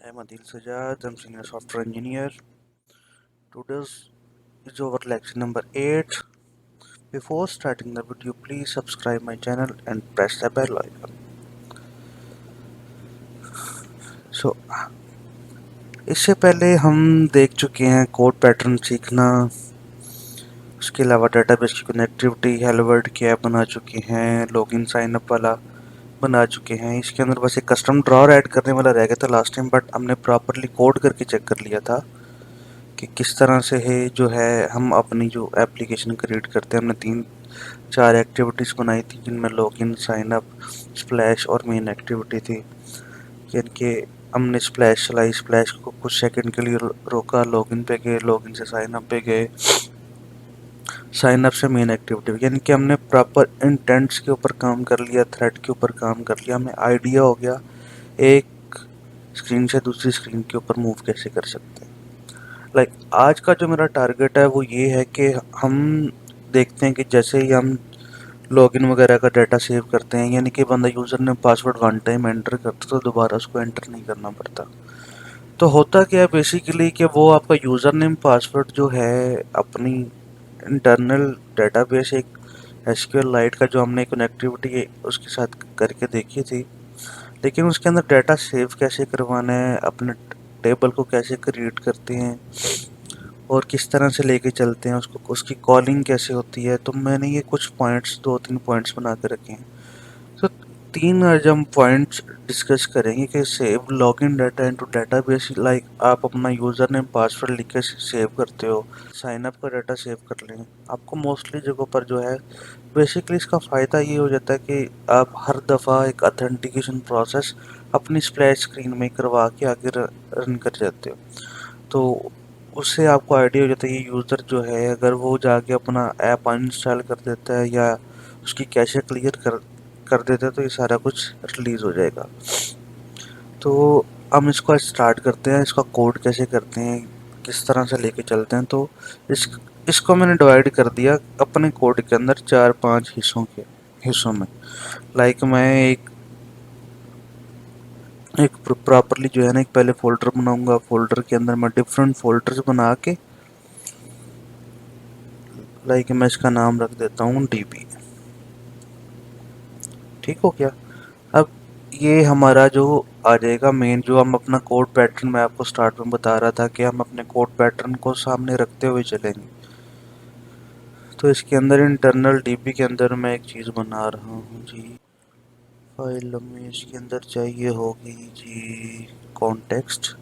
I'm Adil Sajjad, I'm senior software engineer. Today's is our lecture number 8. Before starting the video, please subscribe my channel and press the bell icon. So, इससे पहले हम देख चुके हैं code pattern सीखना, उसके अलावा database की कनेक्टिविटी, हेलो वर्ल्ड की ऐप बना चुके हैं, लॉगिन साइन अप वाला बना चुके हैं। इसके अंदर बस एक कस्टम ड्रॉर ऐड करने वाला रह गया था लास्ट टाइम, बट हमने प्रॉपरली कोड करके चेक कर लिया था कि किस तरह से है जो है हम अपनी जो एप्लीकेशन क्रिएट करते हैं। हमने 3-4 एक्टिविटीज़ बनाई थी जिनमें लॉगिन, साइन अप, स्प्लैश और मेन एक्टिविटी थी। यानी कि हमने स्प्लैश चलाई, स्प्लैश को कुछ सेकंड के लिए रोका, लॉगिन पे गए, लॉगिन से साइन अप पे गए, साइन अप से मेन एक्टिविटी। यानी कि हमने प्रॉपर इंटेंट्स के ऊपर काम कर लिया, थ्रेड के ऊपर काम कर लिया। हमें आइडिया हो गया एक स्क्रीन से दूसरी स्क्रीन के ऊपर मूव कैसे कर सकते हैं। आज का जो मेरा टारगेट है वो ये है कि हम देखते हैं कि जैसे ही हम लॉगिन वगैरह का डाटा सेव करते हैं, यानी कि बंदा यूज़र ने पासवर्ड वन टाइम एंटर करता तो दोबारा उसको एंटर नहीं करना पड़ता। तो होता क्या है बेसिकली कि वो आपका यूज़र नेम पासवर्ड जो है अपनी इंटरनल डेटाबेस एक एसक्यूएल लाइट का जो हमने कनेक्टिविटी उसके साथ करके देखी थी, लेकिन उसके अंदर डाटा सेव कैसे करवाना है, अपने टेबल को कैसे क्रिएट करते हैं और किस तरह से लेके चलते हैं उसको, उसकी कॉलिंग कैसे होती है। तो मैंने ये कुछ पॉइंट्स 2-3 पॉइंट्स बना के रखे हैं। तो 3 आज हम पॉइंट्स डिस्कस करेंगे कि save login data into database. आप अपना यूज़र नेम पासवर्ड लिख के सेव करते हो, साइन अप का डाटा सेव कर लें। आपको मोस्टली जगहों पर जो है बेसिकली इसका फ़ायदा ये हो जाता है कि आप हर दफ़ा एक ऑथेंटिकेशन प्रोसेस अपनी स्प्लैश स्क्रीन में करवा के आगे रन कर जाते हो। तो उससे आपको आइडिया हो जाता है ये यूज़र जो है अगर वो जाके अपना ऐप अनइंस्टॉल कर देता है या उसकी कैशे क्लियर कर देता है तो ये सारा कुछ रिलीज़ हो जाएगा। तो हम इसको स्टार्ट करते हैं, इसका कोड कैसे करते हैं, किस तरह से लेके चलते हैं। तो इसको मैंने डिवाइड कर दिया अपने कोड के अंदर 4-5 हिस्सों में। मैं एक प्रॉपरली जो है ना एक पहले फोल्डर बनाऊंगा, फोल्डर के अंदर मैं डिफरेंट फोल्डर्स बना के मैं इसका नाम रख देता हूँ डीबी। ठीक हो गया। अब ये हमारा जो आ जाएगा मेन, जो हम अपना कोड पैटर्न मैं आपको स्टार्ट में बता रहा था कि हम अपने कोड पैटर्न को सामने रखते हुए चलेंगे। तो इसके अंदर इंटरनल डीबी के अंदर मैं एक चीज़ बना रहा हूँ जी। फाइल हमें इसके अंदर चाहिए होगी जी कॉन्टेक्स्ट,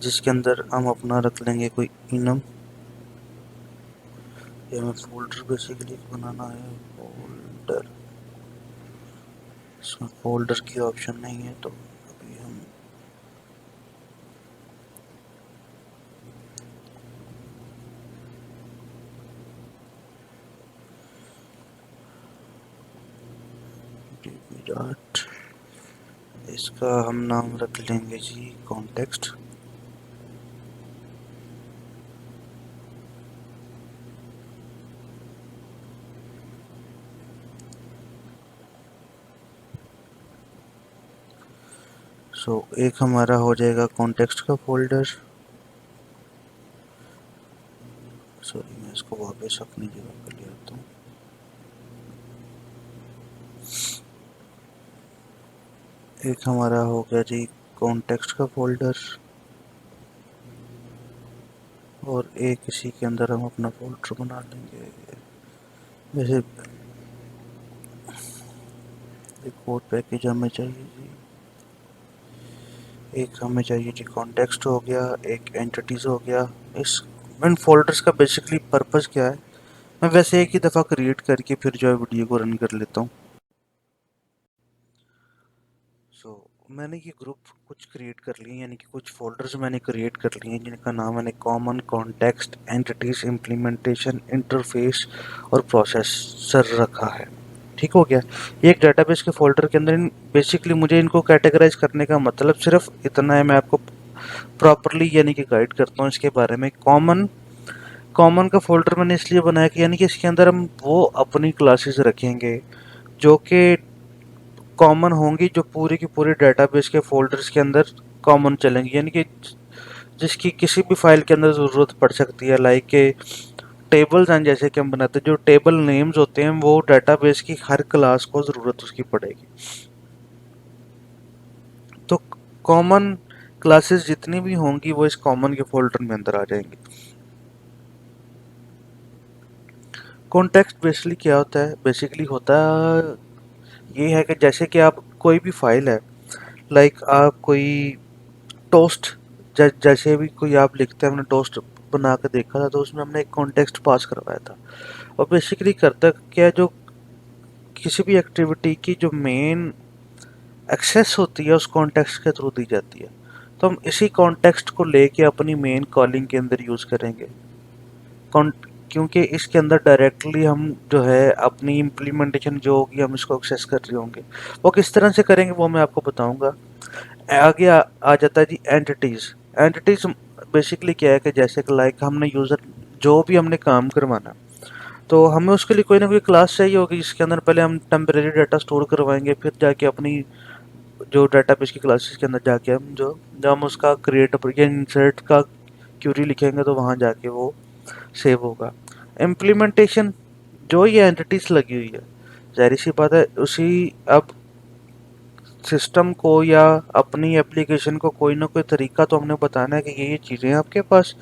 जिसके अंदर हम अपना रख लेंगे कोई इनम। ये हमें फोल्डर बेसिकली बनाना है, फोल्डर। इसमें फोल्डर की ऑप्शन नहीं है तो अभी हम डीबी डॉट, इसका हम नाम रख लेंगे जी कॉन्टेक्स्ट। एक हमारा हो जाएगा कॉन्टेक्स्ट का फोल्डर। सॉरी, मैं इसको वापस अपनी जगह पर ले आता हूँ। एक हमारा हो गया जी कॉन्टेक्स्ट का फोल्डर, और एक इसी के अंदर हम अपना फोल्डर बना लेंगे। जैसे एक कोड पैकेज हमें चाहिए जी, एक हमें चाहिए जी कॉन्टेक्स्ट हो गया, एक एंटिटीज हो गया। इस इन फोल्डर्स का बेसिकली पर्पस क्या है, मैं वैसे एक ही दफ़ा क्रिएट करके फिर जो है वीडियो को रन कर लेता हूँ। मैंने ये ग्रुप कुछ क्रिएट कर लिए, यानी कि कुछ फोल्डर्स मैंने क्रिएट कर लिए जिनका नाम मैंने common, context, entities, implementation, interface और प्रोसेसर रखा है। ठीक हो गया। ये एक डेटाबेस के फोल्डर के अंदर बेसिकली मुझे इनको कैटेगराइज करने का मतलब सिर्फ इतना है। मैं आपको प्रॉपरली यानी कि गाइड करता हूँ इसके बारे में। कॉमन कॉमन का फोल्डर मैंने इसलिए बनाया कि यानी कि इसके अंदर हम वो अपनी क्लासेस रखेंगे जो कि कॉमन होंगी, जो पूरी की पूरी डेटाबेस के फोल्डर्स के अंदर कॉमन चलेंगी, यानी कि जिसकी किसी भी फाइल के अंदर ज़रूरत पड़ सकती है। लाइक के टेबल्स हैं, जैसे कि हम बनाते हैं, जो टेबल नेम्स होते हैं वो डेटाबेस की हर क्लास को ज़रूरत उसकी पड़ेगी। तो कॉमन क्लासेस जितनी भी होंगी वो इस कॉमन के फोल्डर में अंदर आ जाएंगी। कॉन्टेक्स्ट बेसिकली क्या होता है? बेसिकली होता ये है कि जैसे कि आप कोई भी फाइल है, लाइक आप कोई टोस्ट, जैसे भी कोई आप लिखते हैं, हमने टोस्ट बना के देखा था तो उसमें हमने एक कॉन्टेक्स्ट पास करवाया था। और बेसिकली करता क्या है, जो किसी भी एक्टिविटी की जो मेन एक्सेस होती है उस कॉन्टेक्स्ट के थ्रू दी जाती है। तो हम इसी कॉन्टेक्स्ट को लेके अपनी मेन कॉलिंग के अंदर यूज़ करेंगे, क्योंकि इसके अंदर डायरेक्टली हम जो है अपनी इम्प्लीमेंटेशन जो होगी हम इसको एक्सेस कर रहे होंगे। वो किस तरह से करेंगे वो मैं आपको बताऊंगा। आगे आ जाता है जी एंटिटीज़। एंटिटीज़ बेसिकली क्या है कि जैसे कि लाइक हमने यूज़र जो भी हमने काम करवाना, तो हमें उसके लिए कोई ना कोई क्लास चाहिए होगी जिसके अंदर पहले हम टेम्परेरी डाटा स्टोर करवाएंगे, फिर जाके अपनी जो डाटाबेस की क्लासेस के अंदर जाके हम जो जब हम उसका क्रिएट या इंसर्ट का क्यूरी लिखेंगे तो वहाँ जाके वो सेव होगा। इम्प्लीमेंटेशन जो ये एंटिटीज लगी हुई है, जाहिर सी बात है उसी अब सिस्टम को या अपनी एप्लीकेशन को कोई ना कोई तरीका तो हमने बताना है कि ये चीज़ें हैं आपके पास,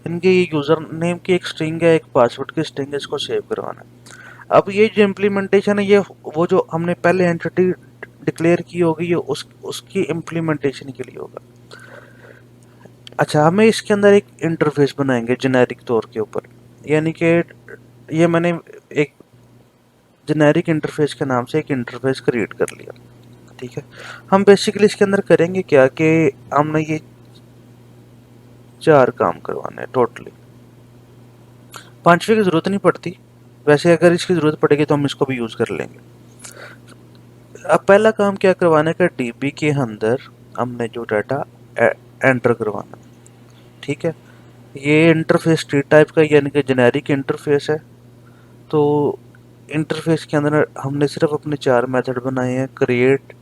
इनके ये यूज़र नेम की एक स्ट्रिंग है, एक पासवर्ड की स्ट्रिंग है, इसको सेव करवाना है। अब ये जो इम्प्लीमेंटेशन है ये वो जो हमने पहले एंटिटी डिक्लेयर की होगी ये उसकी इम्प्लीमेंटेशन के लिए होगा। अच्छा, हमें इसके अंदर एक इंटरफेस बनाएंगे जेनेरिक तौर के ऊपर, यानी कि ये मैंने एक जेनेरिक इंटरफेस के नाम से एक इंटरफेस क्रिएट कर लिया। ठीक है, हम बेसिकली इसके अंदर करेंगे क्या कि हमने ये 4 काम करवाने हैं टोटली। 5वें की ज़रूरत नहीं पड़ती, वैसे अगर इसकी ज़रूरत पड़ेगी तो हम इसको भी यूज़ कर लेंगे। अब पहला काम क्या करवाने का, डीबी के अंदर हमने जो डाटा एंटर करवाना। ठीक है, ये इंटरफेस ट्री टाइप का यानी कि जेनेरिक इंटरफेस है। तो इंटरफेस के अंदर हमने सिर्फ अपने 4 मेथड बनाए हैं, create,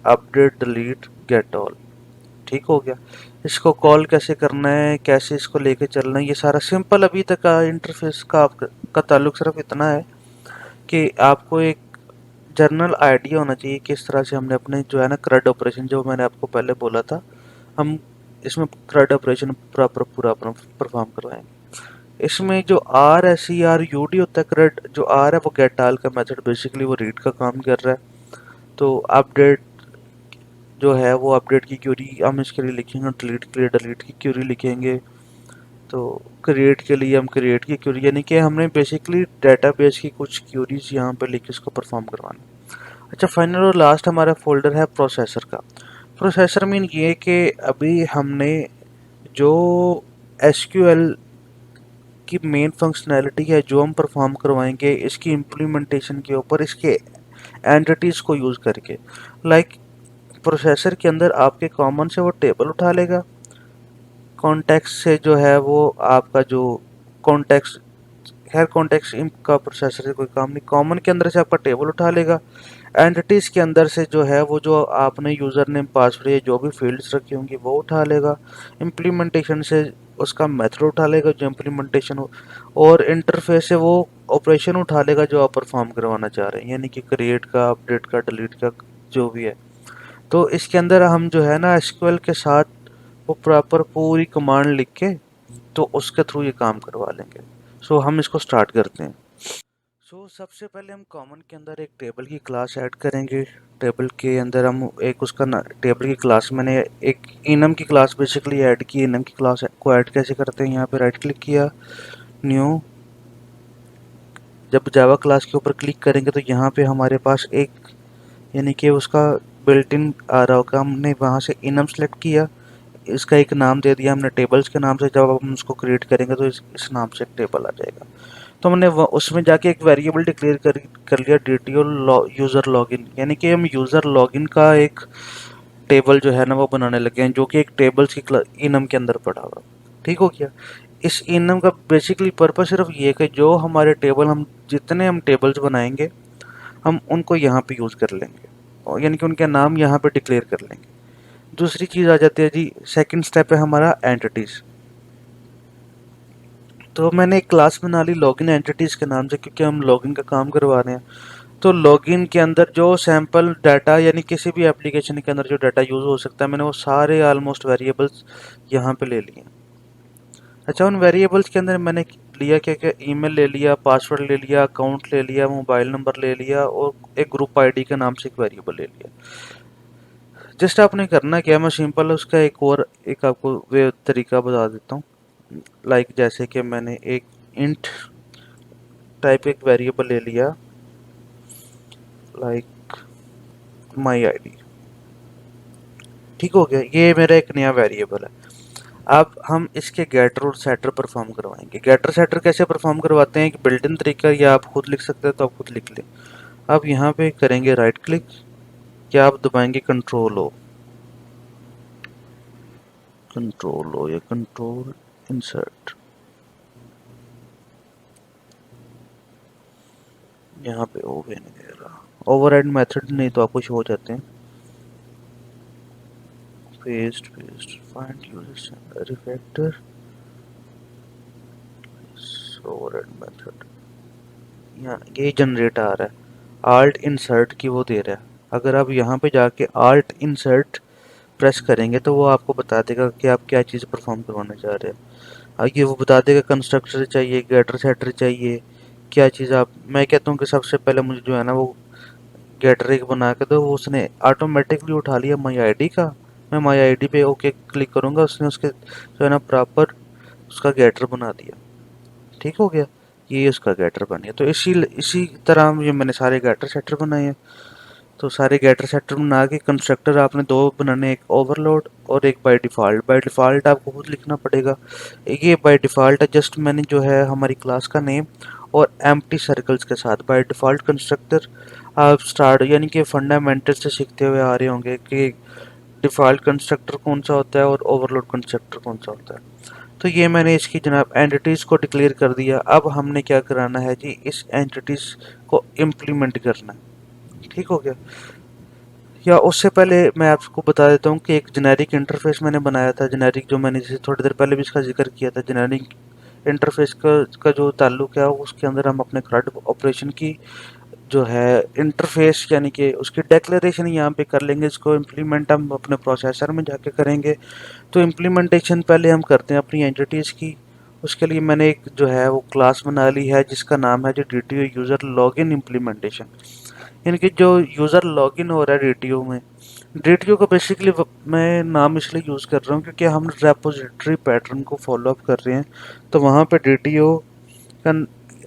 update, delete, get all. ठीक हो गया। इसको कॉल कैसे करना है, कैसे इसको लेके चलना है, ये सारा सिंपल। अभी तक का इंटरफेस का ताल्लुक सिर्फ इतना है कि आपको एक जनरल आइडिया होना चाहिए किस तरह से हमने अपने जो है ना CRUD ऑपरेशन, जो मैंने आपको पहले बोला था, हम इसमें CRUD ऑपरेशन पूरा अपना परफॉर्म करवाएंगे। इसमें जो आर है, CRUD होता है, CRUD जो आर है वो गेट ऑल का मेथड, बेसिकली वो रीड का काम कर रहा है। तो अपडेट जो है वो अपडेट की क्यूरी हम इसके लिए लिखेंगे, डिलीट के लिए डिलीट की क्यूरी लिखेंगे। तो क्रिएट के लिए हम क्रिएट की क्यूरी, यानी कि हमने बेसिकली डेटाबेस की कुछ क्यूरीज यहाँ पे लिख के इसको परफॉर्म करवाना। अच्छा, फाइनल और लास्ट हमारा फोल्डर है प्रोसेसर का। प्रोसेसर मीन ये कि अभी हमने जो एसक्यूएल की मेन फंक्शनैलिटी है जो हम परफॉर्म करवाएंगे इसकी इम्प्लीमेंटेशन के ऊपर इसके एंटिटीज़ को यूज़ करके, लाइक प्रोसेसर के अंदर आपके कॉमन से वो टेबल उठा लेगा, कॉन्टेक्स्ट से जो है वो आपका जो कॉन्टेक्स्ट, खैर कॉन्टेक्स्ट का प्रोसेसर से कोई काम नहीं, कॉमन के अंदर से आपका टेबल उठा लेगा। एंटिटीज़ के अंदर से जो है वो जो आपने यूज़र नेम पासवर्ड या जो भी फील्ड्स रखी होंगी वो उठा लेगा। इम्प्लीमेंटेशन से उसका मेथड उठा लेगा जो इम्प्लीमेंटेशन हो, और इंटरफेस से वो ऑपरेशन उठा लेगा जो आप परफॉर्म करवाना चाह रहे हैं, यानी कि क्रिएट का, अपडेट का, डिलीट का, जो भी है। तो इसके अंदर हम जो है ना एसक्यूएल के साथ वो प्रॉपर पूरी कमांड लिख के तो उसके थ्रू ये काम करवा लेंगे। सो हम इसको स्टार्ट करते हैं। सबसे पहले हम कॉमन के अंदर एक टेबल की क्लास ऐड करेंगे। टेबल के अंदर हम एक उसका टेबल की क्लास, मैंने एक इनम की क्लास बेसिकली ऐड की। इनम की क्लास को ऐड कैसे करते हैं, यहाँ पे राइट क्लिक किया, न्यू, जब जावा क्लास के ऊपर क्लिक करेंगे तो यहाँ पे हमारे पास एक, यानी कि उसका बिल्ट इन आ रहा होगा, हमने वहाँ से इनम सेलेक्ट किया, इसका एक नाम दे दिया हमने टेबल्स के नाम से। जब हम उसको क्रिएट करेंगे तो इस नाम से एक टेबल आ जाएगा। तो हमने उसमें जाके एक वेरिएबल डिक्लेयर कर लिया, DTO यूज़र लॉगिन, यानी कि हम यूज़र लॉगिन का एक टेबल जो है ना वो बनाने लगे हैं, जो कि एक टेबल्स की इनम के अंदर पड़ा हुआ। ठीक हो गया। इस इनम का बेसिकली पर्पस सिर्फ ये है कि जो हमारे टेबल, हम जितने हम टेबल्स बनाएंगे हम उनको यहाँ पे यूज़ कर लेंगे। यानी कि उनके नाम यहाँ पे डिक्लेयर कर लेंगे। दूसरी चीज़ आ जाती है जी, सेकंड स्टेप है हमारा एंटिटीज़। तो मैंने एक क्लास बना ली लॉगिन एंटिटीज़ के नाम से, क्योंकि हम लॉगिन का काम करवा रहे हैं। तो लॉगिन के अंदर जो सैंपल डाटा यानी किसी भी एप्लीकेशन के अंदर जो डाटा यूज़ हो सकता है, मैंने वो सारे ऑलमोस्ट वेरिएबल्स यहाँ पे ले लिए। अच्छा, उन वेरिएबल्स के अंदर मैंने लिया क्या क्या, ईमेल ले लिया, पासवर्ड ले लिया, अकाउंट ले लिया, मोबाइल नंबर ले लिया, और एक ग्रुप आईडी के नाम से एक वेरिएबल ले लिया। जस्ट आपने करना क्या, मैं सिंपल उसका एक आपको वे तरीका बता देता हूँ। लाइक जैसे कि मैंने एक इंट टाइप एक वेरिएबल ले लिया, लाइक माई आईडी। ठीक हो गया, ये मेरा एक नया वेरिएबल है। अब हम इसके गेटर और सेटर परफॉर्म करवाएंगे। गेटर सेटर कैसे परफॉर्म करवाते हैं, एक बिल्ट इन तरीका, या आप खुद लिख सकते हैं तो आप खुद लिख लें। अब यहाँ पे करेंगे राइट क्लिक, या आप दबाएंगे कंट्रोल ओ या कंट्रोल इंसर्ट। यहाँ पे ओवे नहीं दे रहा, ओवरराइड मेथड नहीं तो आपको शो हो जाते हैं। Paste paste find user refactor override method, यहाँ ये जनरेट आ रहा है। आल्ट इंसर्ट की वो दे रहा है। अगर आप यहाँ पे जाके आल्ट इंसर्ट प्रेस करेंगे तो वो आपको बता देगा कि आप क्या चीज़ परफॉर्म करवाना चाह रहे हैं। आगे वो बता देगा कंस्ट्रक्टर चाहिए, गेटर सेटर चाहिए, क्या चीज़ आप। मैं कहता हूँ कि सबसे पहले मुझे जो है ना वो गेटर एक बना के दो। वो उसने ऑटोमेटिकली उठा लिया माई आईडी का। मैं माई आईडी पे ओके क्लिक करूँगा, उसने उसके जो है ना प्रॉपर उसका गेटर बना दिया। ठीक हो गया, ये उसका गेटर बन गया। तो इसी इसी तरह ये मैंने सारे गेटर सेटर बनाए हैं। तो सारे गेटर सेटर बना के कंस्ट्रक्टर आपने दो बनाने, एक ओवरलोड और एक बाय डिफ़ॉल्ट। बाय डिफ़ॉल्ट आपको खुद लिखना पड़ेगा। ये बाय डिफ़ॉल्ट है, जस्ट मैंने जो है हमारी क्लास का नेम और एम्प्टी सर्कल्स के साथ बाय डिफ़ॉल्ट कंस्ट्रक्टर। आप स्टार्ट यानी कि फंडामेंटल से सीखते हुए आ रहे होंगे कि डिफ़ॉल्ट कंस्ट्रक्टर कौन सा होता है और ओवरलोड कंस्ट्रक्टर कौन सा होता है। तो ये मैंने इसकी जनाब एंटिटीज़ को डिक्लेयर कर दिया। अब हमने क्या कराना है जी, इस एंटिटीज़ को इम्प्लीमेंट करना है। ठीक हो गया, या उससे पहले मैं आपको बता देता हूँ कि एक जेनेरिक इंटरफेस मैंने बनाया था। जेनेरिक जो मैंने जैसे थोड़ी देर पहले भी इसका जिक्र किया था, जेनेरिक इंटरफेस का जो ताल्लुक है उसके अंदर हम अपने CRUD ऑपरेशन की जो है इंटरफेस यानी कि उसकी डेक्लेरेशन यहाँ पे कर लेंगे। इसको इम्प्लीमेंट हम अपने प्रोसेसर में जाके करेंगे। तो इम्प्लीमेंटेशन पहले हम करते हैं अपनी एंटिटीज़ की। उसके लिए मैंने एक जो है वो क्लास बना ली है जिसका नाम है जो DTO यूज़र लॉगिन इम्प्लीमेंटेशन। यानी कि जो यूज़र लॉगिन हो रहा है DTO में, DTO को बेसिकली मैं नाम इसलिए यूज़ कर रहा हूँ क्योंकि हम रेपोजिटरी पैटर्न को फॉलो अप कर रहे हैं। तो वहाँ पे DTO का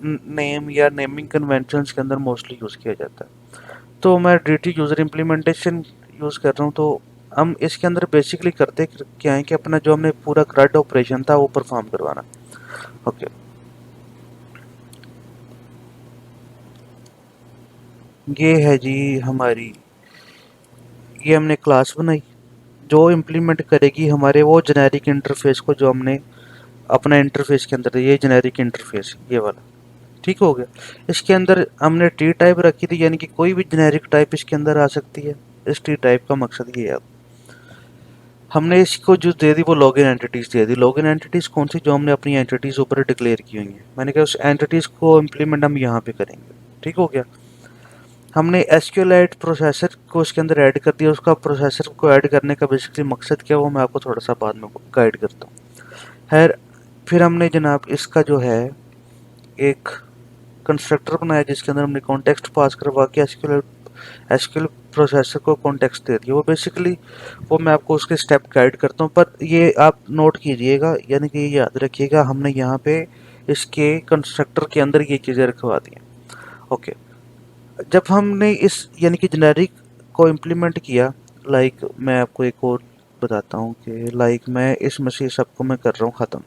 नेम या नेमिंग कन्वेंशंस के अंदर मोस्टली यूज़ किया जाता है। तो मैं DTO यूज़र इम्प्लीमेंटेशन यूज़ कर रहा हूँ। तो हम इसके अंदर बेसिकली करते क्या है कि अपना जो हमने पूरा CRUD ऑपरेशन था वो परफॉर्म करवाना। ओके, ये है जी हमारी, ये हमने क्लास बनाई जो इम्प्लीमेंट करेगी हमारे वो जेनेरिक इंटरफेस को जो हमने अपना इंटरफेस के अंदर। ये जेनेरिक इंटरफेस ये वाला। ठीक हो गया, इसके अंदर हमने टी टाइप रखी थी, यानी कि कोई भी जेनेरिक टाइप इसके अंदर आ सकती है। इस टी टाइप का मकसद ये है। हमने इसको जो दे दी वो लॉगिन एंटिटीज़ दे दी। लॉगिन एंटिटीज़ कौन सी, जो हमने अपनी एंटिटीज़ ऊपर डिक्लेयर की हुई हैं। मैंने कहा उस एंटिटीज़ को इम्प्लीमेंट हम यहाँ पे करेंगे। ठीक हो गया, हमने एसक्यूएलाइट प्रोसेसर को इसके अंदर ऐड कर दिया। उसका प्रोसेसर को ऐड करने का बेसिकली मकसद क्या है वो मैं आपको थोड़ा सा बाद में गाइड करता हूँ। खैर, फिर हमने जनाब इसका जो है एक कंस्ट्रक्टर बनाया जिसके अंदर हमने कॉन्टेक्स्ट पास करवा के एसक्यूएल प्रोसेसर को कॉन्टेक्स्ट दे दिया। वो बेसिकली वो मैं आपको उसके स्टेप गाइड करता हूँ, पर ये आप नोट कीजिएगा, यानी कि ये याद रखिएगा हमने यहाँ पे इसके कंस्ट्रक्टर के अंदर ये चीज़ें रखवा दी हैं। ओके, जब हमने इस यानी कि जेनेरिक को इम्प्लीमेंट किया, लाइक मैं आपको एक और बताता हूँ कि लाइक मैं इसमें से सबको मैं कर रहा हूँ ख़त्म,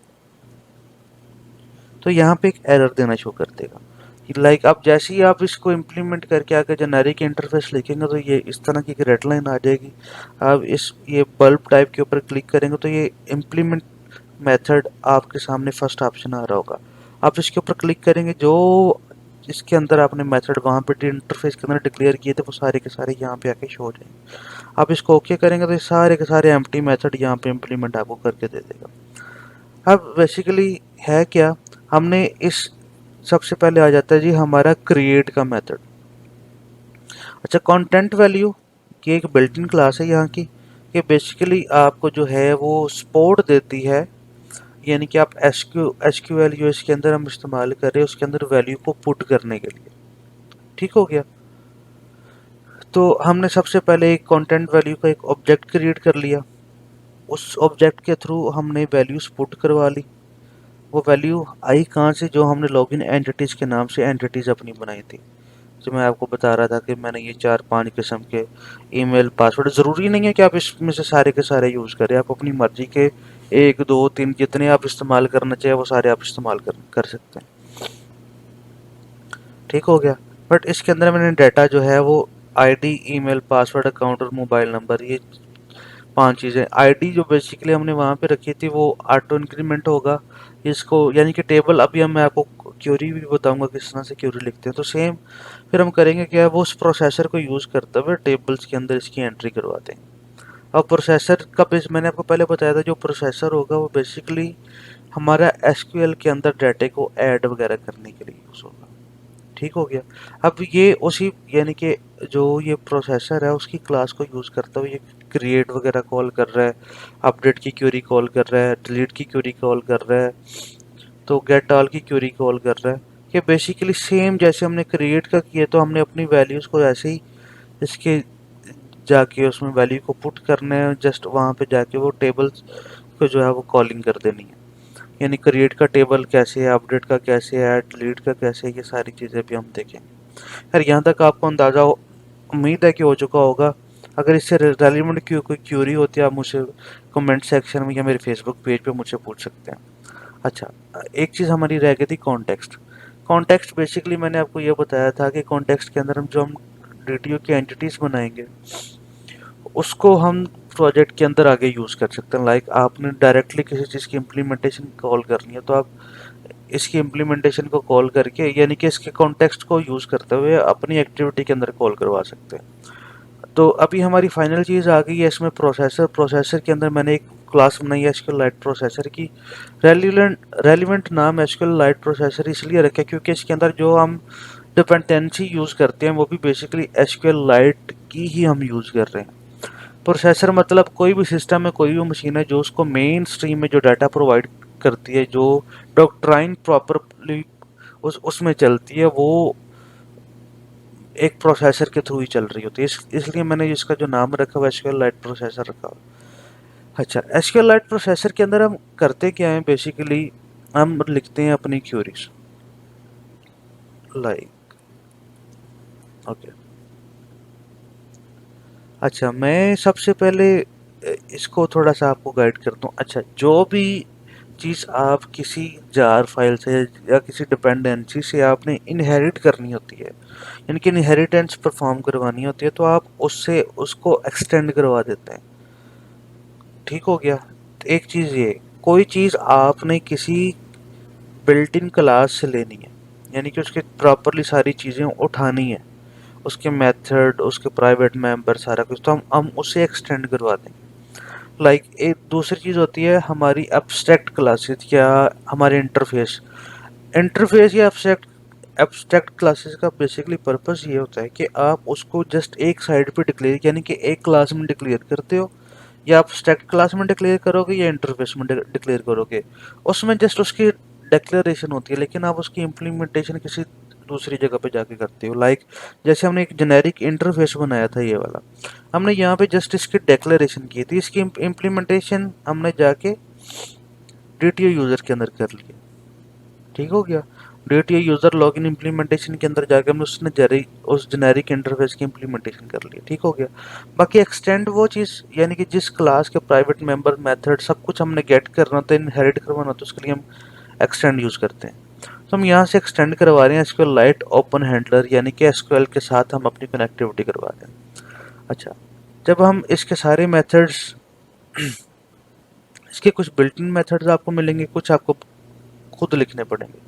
तो यहाँ पे एक एरर देना शो कर देगा कि लाइक अब जैसे ही आप इसको इम्प्लीमेंट करके आके जेनेरिक इंटरफेस लिखेंगे तो ये इस तरह की रेड लाइन आ जाएगी। आप इस ये बल्ब टाइप के ऊपर क्लिक करेंगे तो ये इम्प्लीमेंट मेथड आपके सामने फर्स्ट ऑप्शन आ रहा होगा। आप इसके ऊपर क्लिक करेंगे, जो इसके अंदर आपने मेथड वहाँ पे इंटरफेस के अंदर डिक्लेयर किए थे वो सारे के सारे यहाँ पे आके शो हो जाएंगे। आप इसको ओके करेंगे तो ये सारे के सारे एम्प्टी मेथड यहाँ पे इम्प्लीमेंट आपको करके दे देगा। अब बेसिकली है क्या, हमने इस सबसे पहले आ जाता है जी हमारा क्रिएट का मेथड। अच्छा, कंटेंट वैल्यू की एक बिल्ट इन क्लास है यहाँ की, कि बेसिकली आपको जो है वो सपोर्ट देती है, यानी कि आप एसक्यूएल जो इसके अंदर हम इस्तेमाल कर रहे हैं उसके अंदर वैल्यू को पुट करने के लिए। ठीक हो गया। तो हमने सबसे पहले एक कंटेंट वैल्यू का एक ऑब्जेक्ट क्रिएट कर लिया, उस ऑब्जेक्ट के थ्रू हमने वैल्यूज पुट करवा ली। वो वैल्यू आई कहाँ से, जो हमने लॉगिन एंटिटीज के नाम से एंटिटीज अपनी बनाई थी। जो मैं आपको बता रहा था कि मैंने ये 4-5 किस्म के ईमेल पासवर्ड, ज़रूरी नहीं है कि आप इसमें से सारे के सारे यूज़ करें, आप अपनी मर्जी के 1 2 3 जितने आप इस्तेमाल करना चाहे वो सारे आप इस्तेमाल कर सकते हैं। ठीक हो गया। बट इसके अंदर मैंने डाटा जो है वो आईडी, ईमेल, पासवर्ड, अकाउंट और मोबाइल नंबर, ये 5 चीज़ें। आईडी जो बेसिकली हमने वहाँ पे रखी थी वो ऑटो इंक्रीमेंट होगा इसको, यानी कि टेबल, अभी हम मैं आपको क्यूरी भी बताऊंगा किस तरह से क्यूरी लिखते हैं। तो सेम फिर हम करेंगे क्या, वो उस प्रोसेसर को यूज़ करते हुए टेबल्स के अंदर इसकी एंट्री करवाते हैं। अब प्रोसेसर का बेस मैंने आपको पहले बताया था, जो प्रोसेसर होगा वो बेसिकली हमारा एसक्यूएल के अंदर डाटे को ऐड वगैरह करने के लिए यूज़ होगा। ठीक हो गया। अब ये उसी, यानी कि जो ये प्रोसेसर है उसकी क्लास को यूज़ करता हुआ ये क्रिएट वगैरह कॉल कर रहा है, अपडेट की क्यूरी कॉल कर रहा है, डिलीट की क्यूरी कॉल कर रहा है, तो गेट ऑल की क्यूरी कॉल कर रहा है। कि बेसिकली सेम जैसे हमने क्रिएट का किया तो हमने अपनी वैल्यूज़ को ऐसे ही इसके जाके उसमें वैल्यू को पुट करना है, जस्ट वहाँ पे जाके वो टेबल को जो है वो कॉलिंग कर देनी है। यानी क्रिएट का टेबल कैसे है, अपडेट का कैसे है, डिलीट का कैसे है, ये सारी चीज़ें भी हम देखेंगे। यार यहाँ तक आपको अंदाज़ा उम्मीद है कि हो चुका होगा। अगर इससे रेलिवेंट कोई क्यूरी होती है आप मुझसे कमेंट सेक्शन में या मेरे फेसबुक पेज पे मुझसे पूछ सकते हैं। अच्छा, एक चीज़ हमारी रह गई थी, कॉन्टेक्स्ट। कॉन्टेक्स्ट बेसिकली मैंने आपको ये बताया था कि कॉन्टेक्स्ट के अंदर हम जो हम डीटीओ की एंटिटीज़ बनाएंगे उसको हम प्रोजेक्ट के अंदर आगे यूज़ कर सकते हैं। लाइक आपने डायरेक्टली किसी चीज़ की इम्प्लीमेंटेशन कॉल करनी है तो आप इसकी इम्प्लीमेंटेशन को कॉल करके, यानी कि इसके कॉन्टेक्स्ट को यूज़ करते हुए अपनी एक्टिविटी के अंदर कॉल करवा सकते हैं। तो अभी हमारी फाइनल चीज़ आ गई है इसमें प्रोसेसर। प्रोसेसर के अंदर मैंने एक क्लास बनाई है एसक्यूएल लाइट प्रोसेसर की। रेलिवेंट नाम एसक्यूएल लाइट प्रोसेसर इसलिए रखा क्योंकि इसके अंदर जो हम डिपेंडेंसी यूज़ करते हैं वो भी बेसिकली एसक्यूएल लाइट की ही हम यूज़ कर रहे हैं। प्रोसेसर मतलब कोई भी सिस्टम है, कोई भी मशीन है जो उसको मेन स्ट्रीम में जो डाटा प्रोवाइड करती है, जो डॉक्ट्राइन प्रॉपरली उसमें चलती है, वो एक प्रोसेसर के थ्रू ही चल रही होती है। इसलिए मैंने इसका जो नाम रखा हुआ एसक्यूएल लाइट प्रोसेसर रखा हुआ। अच्छा, एसक्यूएल लाइट प्रोसेसर के अंदर हम करते क्या है, बेसिकली हम लिखते हैं अपनी क्यूरीज। Like okay. अच्छा, मैं सबसे पहले इसको थोड़ा सा आपको गाइड करता हूँ। अच्छा, जो भी चीज़ आप किसी जार फाइल से या किसी डिपेंडेंसी से आपने इनहेरिट करनी होती है, यानी कि इनहेरिटेंस परफॉर्म करवानी होती है, तो आप उससे उसको एक्सटेंड करवा देते हैं। ठीक हो गया। एक चीज़ ये, कोई चीज़ आपने किसी बिल्ट इन क्लास से लेनी है, यानी कि उसके प्रॉपरली सारी चीज़ें उठानी है, उसके मेथड, उसके प्राइवेट मेंबर, सारा कुछ, तो हम उससे एक्सटेंड करवा देंगे। लाइक एक दूसरी चीज़ होती है हमारी एब्स्ट्रैक्ट क्लासेस या हमारे इंटरफेस। इंटरफेस या एब्स्ट्रैक्ट क्लासेस का बेसिकली पर्पस ये होता है कि आप उसको जस्ट एक साइड पे डिक्लेयर, यानी कि एक क्लास में डिक्लेयर करते हो, या आप स्टैक क्लास में डिक्लेयर करोगे या इंटरफेस में डिक्लेयर करोगे, उसमें जस्ट उसकी डिक्लेरेशन होती है, लेकिन आप उसकी इम्प्लीमेंटेशन किसी दूसरी जगह पे जाके करते हो। लाइक जैसे हमने एक जेनेरिक इंटरफेस बनाया था ये वाला, हमने यहाँ पे जस्ट इसकी डिक्लेरेशन की थी, इसकी इम्प्लीमेंटेशन हमने जाके डीटीओ यूज़र के अंदर कर लिया। ठीक हो गया। डीटीओ यूज़र लॉगिन इम्प्लीमेंटेशन के अंदर जाकर हमने उस जेनेरिक इंटरफेस की इम्प्लीमेंटेशन कर लिया। ठीक हो गया। बाकी एक्सटेंड वो चीज़, यानी कि जिस क्लास के प्राइवेट मेंबर, मेथड, सब कुछ हमने गेट करना होता है, इनहेरिट करवाना होता है, उसके लिए हम एक्सटेंड यूज़ करते हैं। तो हम यहाँ से एक्सटेंड करवा रहे हैं एसक्यूएल लाइट ओपन हैंडलर, यानी कि एसक्यूएल के साथ हम अपनी कनेक्टिविटी करवा रहे हैं। अच्छा, जब हम इसके सारे मेथड्स, इसके कुछ बिल्ट इन मेथड्स आपको मिलेंगे, कुछ आपको खुद लिखने पड़ेंगे।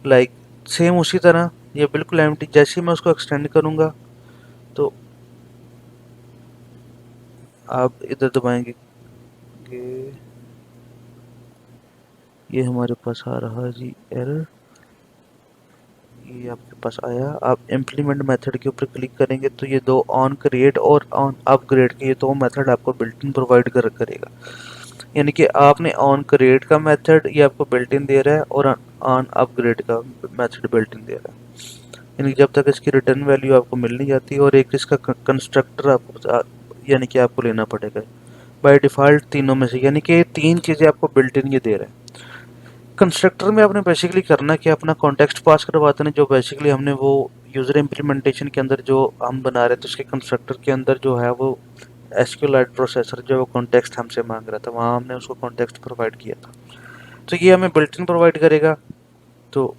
लाइक सेम उसी तरह ये बिल्कुल एम्प्टी। जैसे ही मैं उसको एक्सटेंड करूँगा तो आप इधर दबाएंगे कि ये हमारे पास आ रहा है जी एरर। ये आपके पास आया। आप इम्प्लीमेंट मेथड के ऊपर क्लिक करेंगे तो ये दो ऑन क्रिएट और ऑन अपग्रेड के ये दो मेथड आपको बिल्ट इन प्रोवाइड करेगा। यानी कि आपने ऑन क्रिएट का मेथड ये आपको बिल्ट इन दे रहा है और ऑन अपग्रेड का मेथड बिल्ट इन दे रहा है। यानी जब तक इसकी रिटर्न वैल्यू आपको मिल नहीं जाती, और एक इसका कंस्ट्रक्टर आपको यानी कि आपको लेना पड़ेगा बाय डिफ़ॉल्ट तीनों में से। यानी कि तीन चीज़ें आपको बिल्ट इन ये दे रहे हैं। कंस्ट्रक्टर में आपने बेसिकली करना कि अपना कॉन्टेक्स्ट पास करवाते हैं, जो बेसिकली हमने वो यूज़र इम्प्लीमेंटेशन के अंदर जो हम बना रहे थे उसके कंस्ट्रक्टर के अंदर जो है वो एसक्यूएलाइट प्रोसेसर जो वो कॉन्टेक्स्ट हमसे मांग रहा था, वहाँ हमने उसको कॉन्टेक्स्ट प्रोवाइड किया था। तो ये हमें बिल्ट इन प्रोवाइड करेगा। तो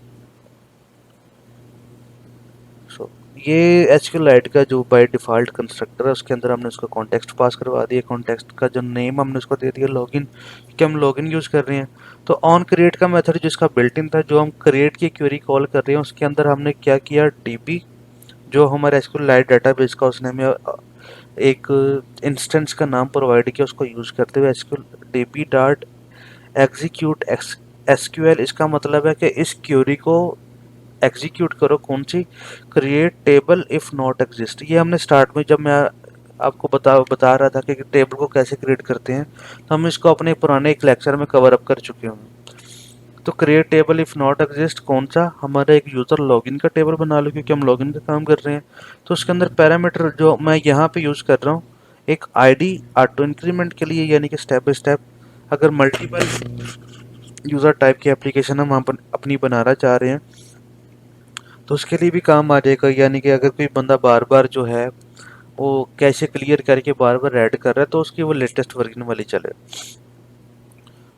सो ये एसक्यूएलाइट का जो बाय डिफ़ॉल्ट कंस्ट्रक्टर है उसके अंदर हमने उसका कॉन्टेक्स्ट पास करवा दिया। कॉन्टेक्स्ट का जो नेम हमने उसको दे दिया लॉगिन, कि हम लॉगिन यूज़ कर रहे हैं। तो ऑन क्रिएट का मेथड जिसका बिल्ट इन था, जो हम क्रिएट की क्वेरी कॉल कर रहे हैं उसके अंदर हमने क्या किया, डीबी जो हमारे एसक्यूएलाइट डाटाबेस का उसने हमें एक इंस्टेंस का नाम प्रोवाइड किया, उसको यूज़ करते हुए SQL dB dot execute SQL. इसका मतलब है कि इस क्वेरी को एग्जीक्यूट करो। कौन सी? Create table if not exist. ये हमने स्टार्ट में जब मैं आपको बता रहा था कि टेबल को कैसे क्रिएट करते हैं, तो हम इसको अपने पुराने एक लेक्चर में कवर अप कर चुके हैं। तो create table if not exist कौन सा? हमारा एक यूज़र लॉगिन का टेबल बना लो, क्योंकि हम लॉगिन का काम कर रहे हैं। तो उसके अंदर पैरामीटर जो मैं यहाँ पे यूज़ कर रहा हूँ, एक आईडी ऑटो इंक्रीमेंट के लिए, यानी कि स्टेप बाय स्टेप। अगर मल्टीपल यूज़र टाइप की एप्लीकेशन हम अपनी बनाना चाह रहे हैं तो उसके लिए भी काम आ जाएगा। यानी कि अगर कोई बंदा बार बार जो है वो कैसे क्लियर करके बार बार ऐड कर रहा है तो उसकी वो लेटेस्ट वर्जन वाली चले।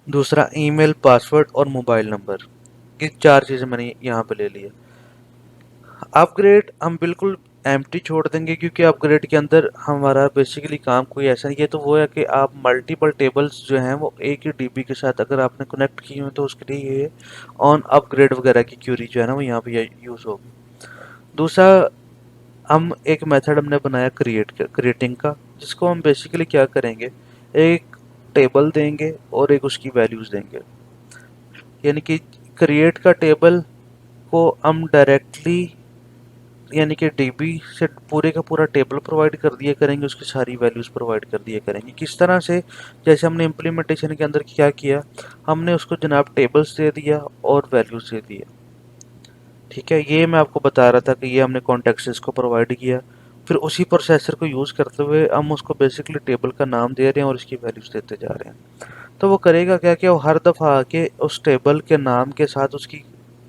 दूसरा, ईमेल, पासवर्ड और मोबाइल नंबर, ये चार चीज़ें मैंने यहाँ पे ले ली है। अपग्रेड हम बिल्कुल एम्प्टी छोड़ देंगे, क्योंकि अपग्रेड के अंदर हमारा बेसिकली काम कोई ऐसा नहीं है। तो वो है कि आप मल्टीपल टेबल्स जो हैं वो एक ही डीबी के साथ अगर आपने कनेक्ट की हुई तो उसके लिए ये ऑन अपग्रेड वगैरह की क्यूरी जो है ना वो यहाँ पे यूज़ होगी। दूसरा, हम एक मेथड हमने बनाया क्रिएटिंग का, जिसको हम बेसिकली क्या करेंगे, एक टेबल देंगे और एक उसकी वैल्यूज़ देंगे। यानी कि क्रिएट का टेबल को हम डायरेक्टली यानी कि डीबी से पूरे का पूरा टेबल प्रोवाइड कर दिया करेंगे, उसकी सारी वैल्यूज़ प्रोवाइड कर दिया करेंगे। किस तरह से? जैसे हमने इम्प्लीमेंटेशन के अंदर क्या किया, हमने उसको जनाब टेबल्स दे दिया और वैल्यूज़ दे दिया। ठीक है, ये मैं आपको बता रहा था कि ये हमने कॉन्टेक्स्ट को प्रोवाइड किया। फिर उसी प्रोसेसर को यूज़ करते हुए हम उसको बेसिकली टेबल का नाम दे रहे हैं और इसकी वैल्यूज़ देते जा रहे हैं। तो वो करेगा क्या कि वो हर दफ़ा आके उस टेबल के नाम के साथ उसकी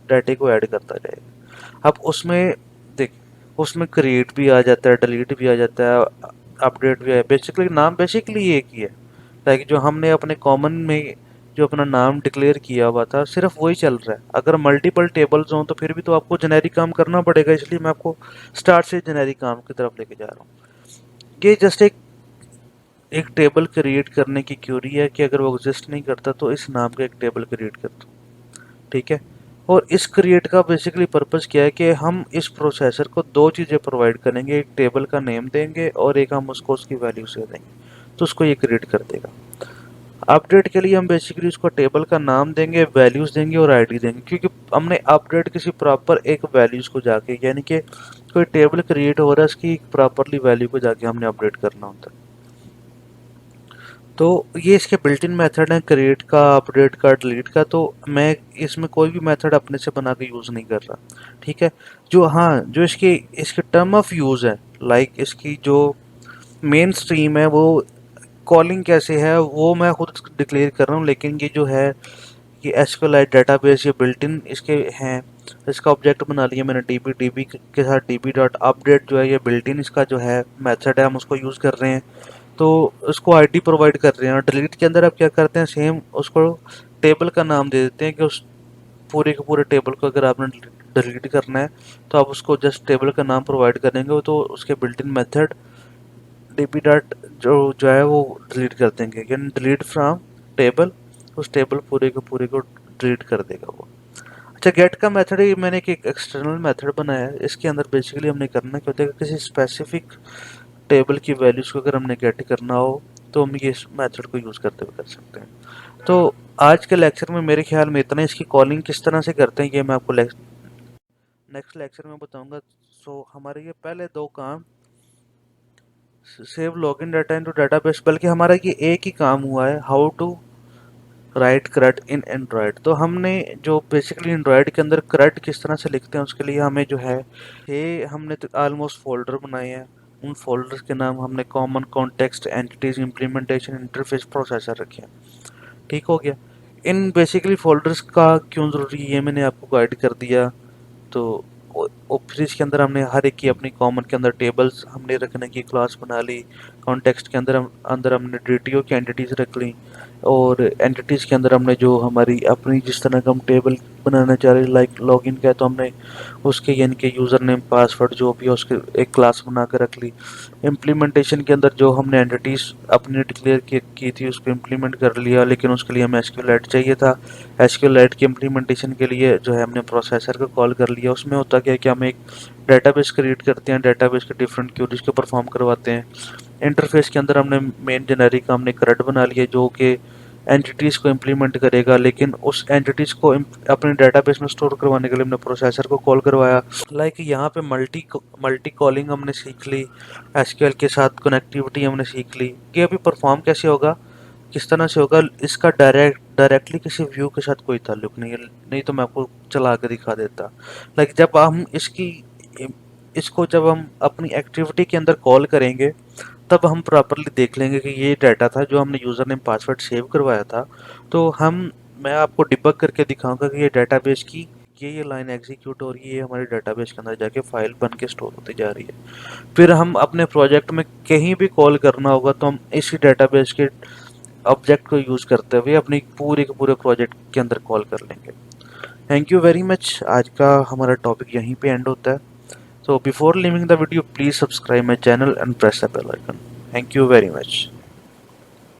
डाटे को ऐड करता जाएगा। अब उसमें देख, उसमें क्रिएट भी आ जाता है, डिलीट भी आ जाता है, अपडेट भी है। बेसिकली नाम बेसिकली एक ही है, लाइक जो हमने अपने कॉमन में जो अपना नाम डिक्लेयर किया हुआ था सिर्फ वही चल रहा है। अगर मल्टीपल टेबल्स हों तो फिर भी तो आपको जेनेरिक काम करना पड़ेगा, इसलिए मैं आपको स्टार्ट से जेनेरिक काम की तरफ लेके जा रहा हूँ। ये जस्ट एक टेबल क्रिएट करने की क्यूरी है कि अगर वो एग्जिस्ट नहीं करता तो इस नाम का एक टेबल क्रिएट कर दो। ठीक है, और इस क्रिएट का बेसिकली पर्पस क्या है कि हम इस प्रोसेसर को दो चीज़ें प्रोवाइड करेंगे, एक टेबल का नेम देंगे और एक हम उसको उसकी वैल्यू से देंगे, तो उसको ये क्रिएट कर देगा। अपडेट के लिए हम बेसिकली उसको टेबल का नाम देंगे, वैल्यूज़ देंगे और आईडी देंगे, क्योंकि हमने अपडेट किसी प्रॉपर एक वैल्यूज़ को जाके, यानी कि कोई टेबल क्रिएट हो रहा है उसकी प्रॉपरली वैल्यू को जाके हमने अपडेट करना होता है। तो ये इसके बिल्ट इन मेथड हैं, क्रिएट का, अपडेट का, डिलीट का। तो मैं इसमें कोई भी मेथड अपने से बना के यूज़ नहीं कर रहा। ठीक है, जो हाँ जो इसकी इसके टर्म ऑफ यूज़ है, लाइक इसकी जो मेन स्ट्रीम है वो कॉलिंग कैसे है वो मैं खुद डिक्लेयर कर रहा हूँ। लेकिन ये जो है ये एसक्यूएलाइट डाटाबेस ये बिल्ट इन इसके हैं, इसका ऑब्जेक्ट बना लिया मैंने डीबी। डीबी के साथ डीबी डॉट अपडेट जो है ये बिल्ट इन इसका जो है मेथड है, हम उसको यूज़ कर रहे हैं। तो उसको आईडी प्रोवाइड कर रहे हैं। और डिलीट के अंदर आप क्या करते हैं, सेम उसको टेबल का नाम दे देते हैं कि उस पूरे के पूरे टेबल को अगर आपने डिलीट करना है तो आप उसको जस्ट टेबल का नाम प्रोवाइड करेंगे तो उसके built in method dB dot जो है वो डिलीट कर देंगे, यानी डिलीट फ्रॉम टेबल, उस टेबल पूरे के पूरे को डिलीट कर देगा वो। अच्छा, अच्छा, गेट का मेथड ही मैंने एक एक्सटर्नल मेथड बनाया है। इसके अंदर बेसिकली हमने करना क्या होता है कि किसी स्पेसिफिक टेबल की वैल्यूज को अगर हमने गेट करना हो तो हम ये मेथड को यूज़ करते हुए कर सकते हैं। तो आज के लेक्चर में मेरे ख्याल में इतना। इसकी कॉलिंग किस तरह से करते हैं ये मैं आपको नेक्स्ट लेक्चर में बताऊंगा। सो हमारे ये पहले दो काम, save login data into database, बल्कि हमारा ये एक ही काम हुआ है, how to write CRUD in Android. तो हमने जो बेसिकली एंड्रॉयड के अंदर CRUD किस तरह से लिखते हैं उसके लिए हमें जो है ये हमने तो ऑलमोस्ट फोल्डर बनाए हैं। उन फोल्डर्स के नाम हमने common, context, entities, implementation, interface, processor रखे हैं। ठीक हो गया। इन बेसिकली फोल्डर्स का क्यों ज़रूरी है ये मैंने आपको गाइड कर दिया। तो फिर इसके अंदर हमने हर एक की अपनी कॉमन के अंदर टेबल्स हमने रखने की क्लास बना ली। कॉन्टेक्स्ट के अंदर हमने DTO की एंटिटीज रख ली, और एंटिटीज के अंदर हमने जो हमारी अपनी जिस तरह का हम टेबल बनाना चाह रहे हैं, लाइक लॉगिन का है तो हमने उसके यानी कि यूज़र नेम, पासवर्ड जो भी है उसके एक क्लास बना कर रख ली। इम्प्लीमेंटेशन के अंदर जो हमने एंटिटीज अपनी डिक्लेयर की थी उसको इम्प्लीमेंट कर लिया, लेकिन उसके लिए हमें SQLite चाहिए था। SQLite की इम्प्लीमेंटेशन के लिए जो है हमने प्रोसेसर को कॉल कर लिया। उसमें होता क्या है कि हम एक डेटाबेस क्रिएट करते हैं, डेटाबेस के डिफरेंट क्यूरीज को परफॉर्म करवाते हैं। इंटरफेस के अंदर हमने मेन जेनेरिक हमने CRUD बना लिया जो कि एंटिटीज़ को इम्प्लीमेंट करेगा, लेकिन उस एंटिटीज़ को अपने डेटाबेस में स्टोर करवाने के लिए हमने प्रोसेसर को कॉल करवाया। लाइक यहाँ पे मल्टी कॉलिंग हमने सीख ली, SQL के साथ कनेक्टिविटी हमने सीख ली कि अभी परफॉर्म कैसे होगा, किस तरह से होगा। इसका डायरेक्टली किसी व्यू के साथ कोई ताल्लुक नहीं है, नहीं तो मैं आपको चला कर दिखा देता। लाइक जब हम इसको जब हम अपनी एक्टिविटी के अंदर कॉल करेंगे तब हम प्रॉपरली देख लेंगे कि ये डाटा था जो हमने यूज़र नेम पासवर्ड सेव करवाया था। तो मैं आपको डिबग करके दिखाऊंगा कि ये डेटाबेस की ये लाइन एग्जीक्यूट हो रही है, ये हमारे डेटाबेस के अंदर जाके फाइल बन के स्टोर होती जा रही है। फिर हम अपने प्रोजेक्ट में कहीं भी कॉल करना होगा तो हम इसी डेटाबेस के ऑब्जेक्ट को यूज़ करते हुए अपनी पूरे के पूरे प्रोजेक्ट के अंदर कॉल कर लेंगे। Thank you very much. आज का हमारा टॉपिक यहीं पे एंड होता है। So before leaving the video, please subscribe my channel and press the bell icon. Thank you very much.